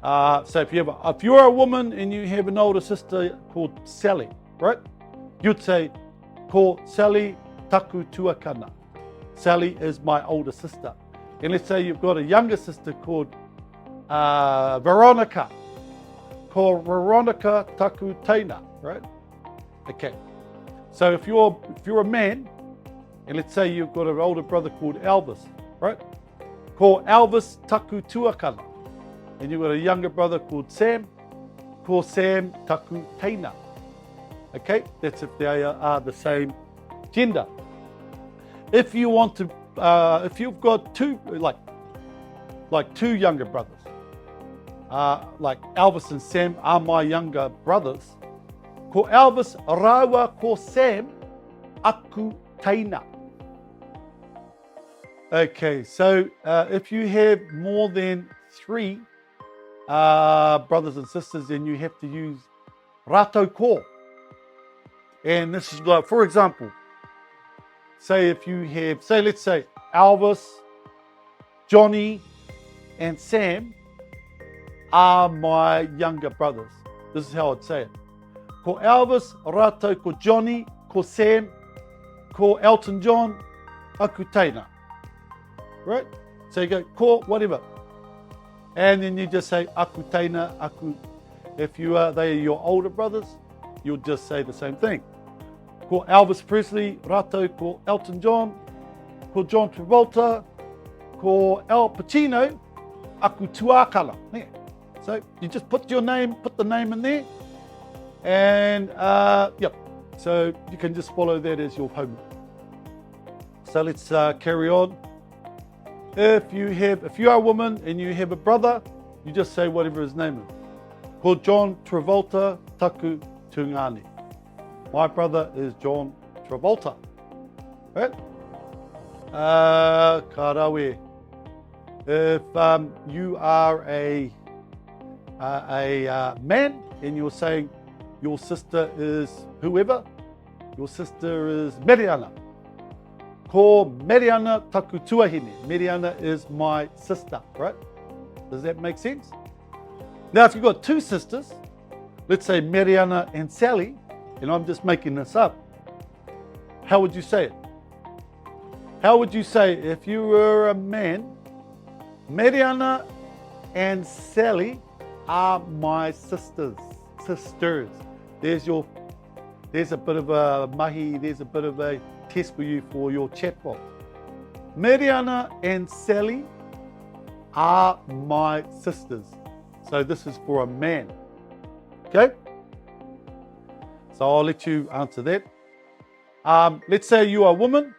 So if you're a woman and you have an older sister called Sally, right? You'd say, ko Sally taku tuakana. Sally is my older sister. And let's say you've got a younger sister called Veronica. Ko Veronica taku teina, right? Okay. So if you're a man, and let's say you've got an older brother called Elvis, right? Ko Elvis taku tuakana. And you've got a younger brother called Sam. Ko Sam taku teina. Okay, that's if they are the same gender. If you want to, if you've got two, like two younger brothers, like Elvis and Sam are my younger brothers, ko Elvis rawa ko Sam aku teina. Okay, so if you have more than 3 brothers and sisters, then you have to use rato ko. And this is like, for example, say if you have, let's say Elvis, Johnny, and Sam are my younger brothers. This is how I'd say it. Ko Elvis, rato ko Johnny, ko Sam, ko Elton John, aku teina. Right? So you go, ko whatever. And then you just say aku teina, aku. If they are your older brothers, you'll just say the same thing. Ko Elvis Presley, rato ko Elton John, ko John Travolta, ko Al Pacino, aku tuakala. Yeah. So you just put the name in there, and yep. So you can just follow that as your homework. So let's carry on. If you are a woman and you have a brother, you just say whatever his name is. Ko John Travolta taku tungani. My brother is John Travolta. Right? Karawe. If you are a man and you're saying your sister is whoever, your sister is Mariana. Ko Mariana taku tuahine. Mariana is my sister, right? Does that make sense? Now, if you've got 2 sisters, let's say Mariana and Sally, and I'm just making this up, how would you say it? How would you say if you were a man, Mariana and Sally are my sisters. There's a bit of a mahi, there's a bit of a test for you for your chat box. Mariana and Sally are my sisters. So this is for a man. Okay? So I'll let you answer that. Let's say you are a woman.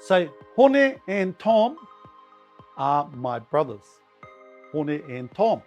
Say, Hone and Tom are my brothers. Hone and Tom.